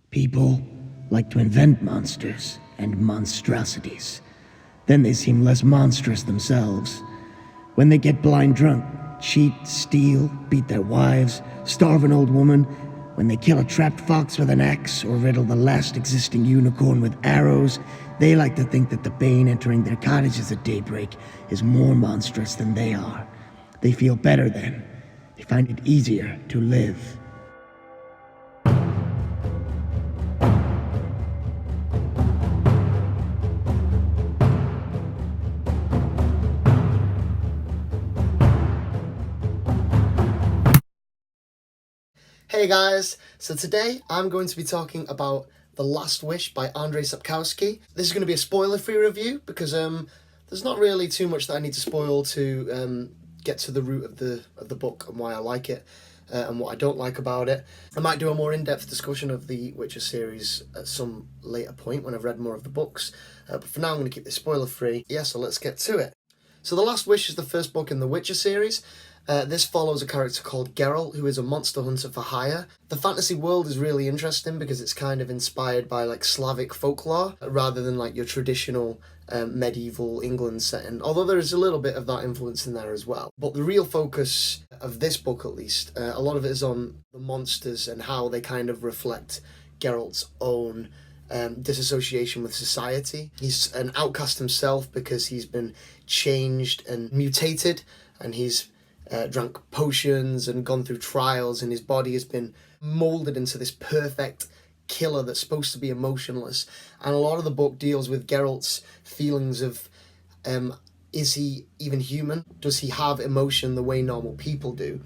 People like to invent monsters and monstrosities. Then they seem less monstrous themselves. When they get blind drunk, cheat, steal, beat their wives, starve an old woman, when they kill a trapped fox with an axe or riddle the last existing unicorn with arrows, they like to think that the bane entering their cottages at daybreak is more monstrous than they are. They feel better then. They find it easier to live. Hey guys, so today I'm going to be talking about The Last Wish by Andrzej Sapkowski. This is going to be a spoiler-free review because there's not really too much that I need to spoil to get to the root of the book and why I like it and what I don't like about it. I might do a more in-depth discussion of the Witcher series at some later point when I've read more of the books, but for now I'm going to keep this spoiler-free. Yeah, so let's get to it. So The Last Wish is the first book in the Witcher series. This follows a character called Geralt, who is a monster hunter for hire. The fantasy world is really interesting because it's kind of inspired by like Slavic folklore rather than like your traditional medieval England setting, although there is a little bit of that influence in there as well. But the real focus of this book, at least, a lot of it is on the monsters and how they kind of reflect Geralt's own disassociation with society. He's an outcast himself because he's been changed and mutated, and he's drank potions and gone through trials, and his body has been molded into this perfect killer that's supposed to be emotionless. And a lot of the book deals with Geralt's feelings of is he even human? Does he have emotion the way normal people do?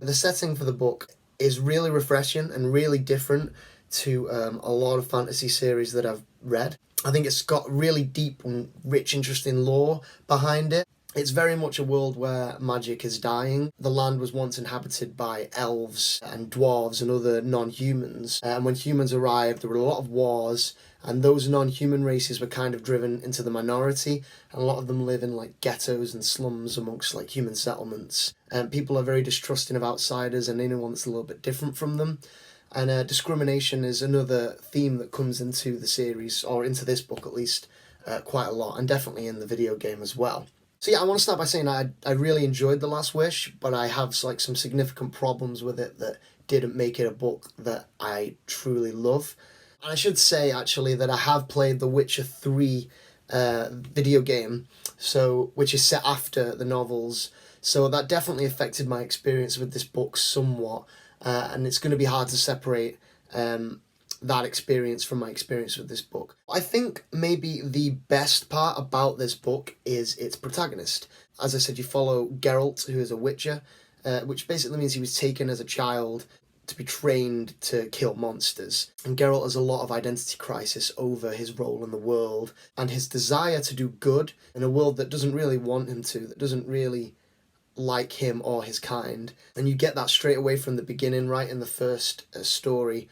The setting for the book is really refreshing and really different to a lot of fantasy series that I've read. I think it's got really deep and rich, interesting lore behind it. It's very much a world where magic is dying. The land was once inhabited by elves and dwarves and other non-humans. And when humans arrived, there were a lot of wars, and those non-human races were kind of driven into the minority. And a lot of them live in like ghettos and slums amongst like human settlements. And people are very distrusting of outsiders and anyone that's a little bit different from them. And discrimination is another theme that comes into the series, or into this book at least, quite a lot, and definitely in the video game as well. So yeah, I want to start by saying I really enjoyed The Last Wish, but I have like some significant problems with it that didn't make it a book that I truly love. And I should say actually that I have played The Witcher 3 video game, which is set after the novels, so that definitely affected my experience with this book somewhat, and it's going to be hard to separate that experience from my experience with this book. I think maybe the best part about this book is its protagonist. As I said, you follow Geralt, who is a witcher, which basically means he was taken as a child to be trained to kill monsters. And Geralt has a lot of identity crisis over his role in the world and his desire to do good in a world that doesn't really want him to, that doesn't really like him or his kind. And you get that straight away from the beginning, right in the first story.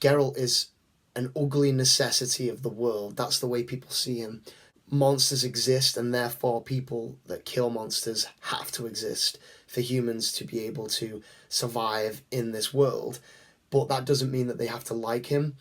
Geralt is an ugly necessity of the world. That's the way people see him. Monsters exist, and therefore people that kill monsters have to exist for humans to be able to survive in this world. But that doesn't mean that they have to like him,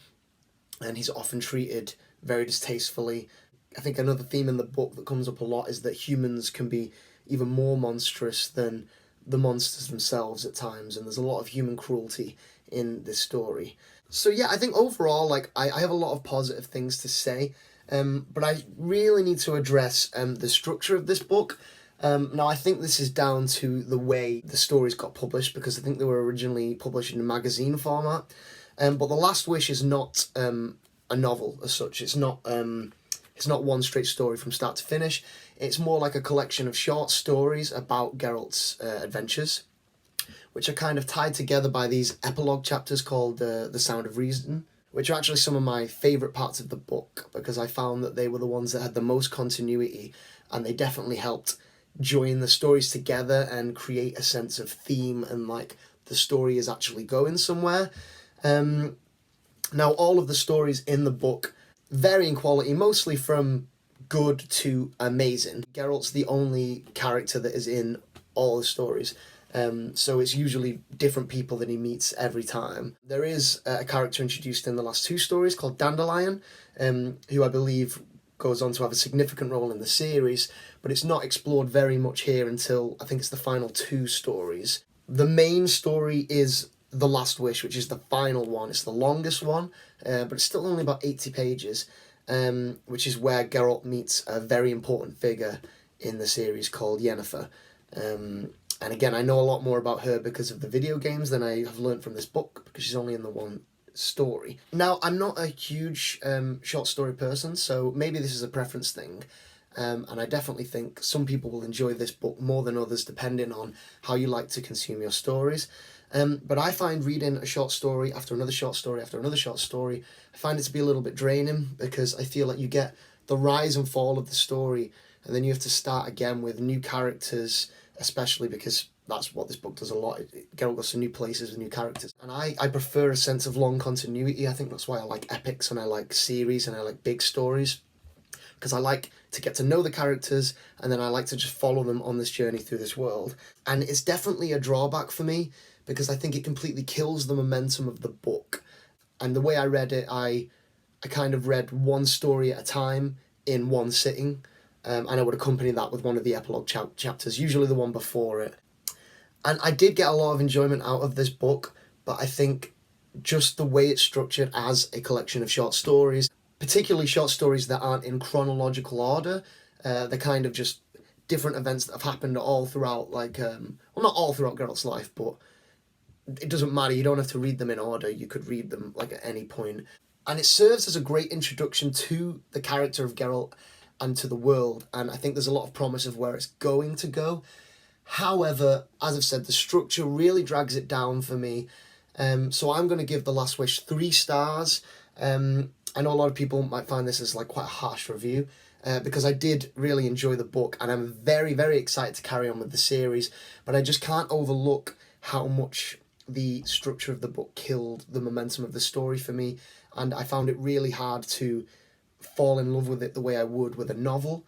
and he's often treated very distastefully. I think another theme in the book that comes up a lot is that humans can be even more monstrous than the monsters themselves at times, and there's a lot of human cruelty in this story. So yeah, I think overall, like, I have a lot of positive things to say, but I really need to address the structure of this book. Now, I think this is down to the way the stories got published, because I think they were originally published in a magazine format. But The Last Wish is not a novel as such. It's not one straight story from start to finish. It's more like a collection of short stories about Geralt's adventures, which are kind of tied together by these epilogue chapters called The Sound of Reason, which are actually some of my favourite parts of the book, because I found that they were the ones that had the most continuity, and they definitely helped join the stories together and create a sense of theme and like the story is actually going somewhere. Now, all of the stories in the book vary in quality, mostly from good to amazing. Geralt's the only character that is in all the stories. So it's usually different people that he meets every time. There is a character introduced in the last 2 stories called Dandelion, who I believe goes on to have a significant role in the series, but it's not explored very much here until I think it's the final 2 stories. The main story is The Last Wish, which is the final one. It's the longest one, but it's still only about 80 pages, which is where Geralt meets a very important figure in the series called Yennefer. And again, I know a lot more about her because of the video games than I have learned from this book, because she's only in the one story. Now, I'm not a huge short story person, so maybe this is a preference thing. And I definitely think some people will enjoy this book more than others, depending on how you like to consume your stories. But I find reading a short story after another short story after another short story, I find it to be a little bit draining, because I feel like you get the rise and fall of the story, and then you have to start again with new characters, especially because that's what this book does a lot. Geralt goes to new places with new characters. And I prefer a sense of long continuity. I think that's why I like epics and I like series and I like big stories, because I like to get to know the characters and then I like to just follow them on this journey through this world. And it's definitely a drawback for me, because I think it completely kills the momentum of the book. And the way I read it, I kind of read one story at a time in one sitting, and I would accompany that with one of the epilogue chapters, usually the one before it. And I did get a lot of enjoyment out of this book, but I think just the way it's structured as a collection of short stories, particularly short stories that aren't in chronological order, they're kind of just different events that have happened all throughout, like, well, not all throughout Geralt's life, but it doesn't matter, you don't have to read them in order, you could read them like at any point. And it serves as a great introduction to the character of Geralt and to the world, and I think there's a lot of promise of where it's going to go. However, as I've said, the structure really drags it down for me, so I'm going to give The Last Wish 3 stars. I know a lot of people might find this as like quite a harsh review, because I did really enjoy the book, and I'm very, very excited to carry on with the series, but I just can't overlook how much the structure of the book killed the momentum of the story for me, and I found it really hard to fall in love with it the way I would with a novel.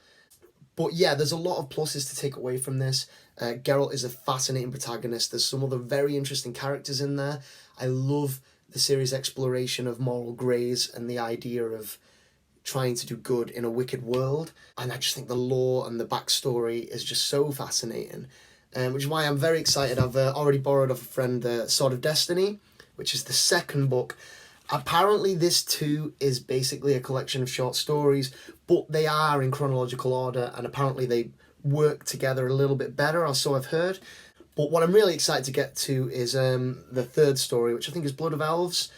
But yeah, there's a lot of pluses to take away from this. Geralt is a fascinating protagonist. There's some other very interesting characters in there. I love the series' exploration of moral greys and the idea of trying to do good in a wicked world. And I just think the lore and the backstory is just so fascinating, which is why I'm very excited. I've already borrowed off a friend Sword of Destiny, which is the second book. Apparently this too is basically a collection of short stories, but they are in chronological order, and apparently they work together a little bit better, or so I've heard. But what I'm really excited to get to is the third story, which I think is Blood of Elves,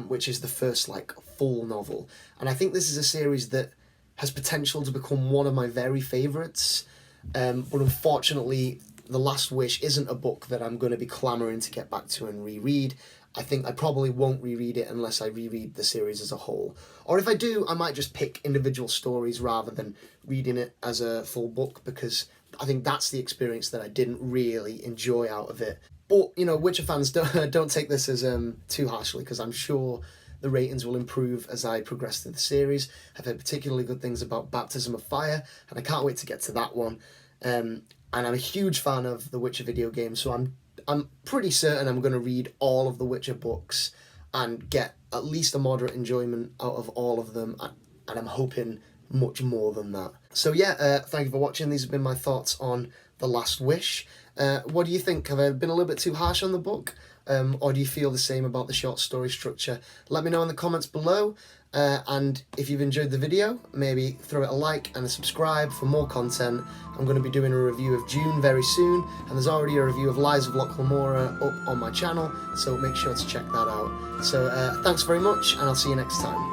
which is the first like full novel. And I think this is a series that has potential to become one of my very favourites, but unfortunately The Last Wish isn't a book that I'm going to be clamouring to get back to and reread. I think I probably won't reread it unless I reread the series as a whole. Or if I do, I might just pick individual stories rather than reading it as a full book, because I think that's the experience that I didn't really enjoy out of it. But, you know, Witcher fans, don't take this as too harshly, because I'm sure the ratings will improve as I progress through the series. I've heard particularly good things about Baptism of Fire, and I can't wait to get to that one. And I'm a huge fan of the Witcher video game, so I'm pretty certain I'm going to read all of the Witcher books and get at least a moderate enjoyment out of all of them, and I'm hoping much more than that. So yeah, thank you for watching. These have been my thoughts on The Last Wish. What do you think? Have I been a little bit too harsh on the book? Or do you feel the same about the short story structure? Let me know in the comments below. And if you've enjoyed the video, maybe throw it a like and a subscribe for more content. I'm going to be doing a review of Dune very soon, and there's already a review of Lies of Locke Lamora up on my channel, so make sure to check that out. So thanks very much, and I'll see you next time.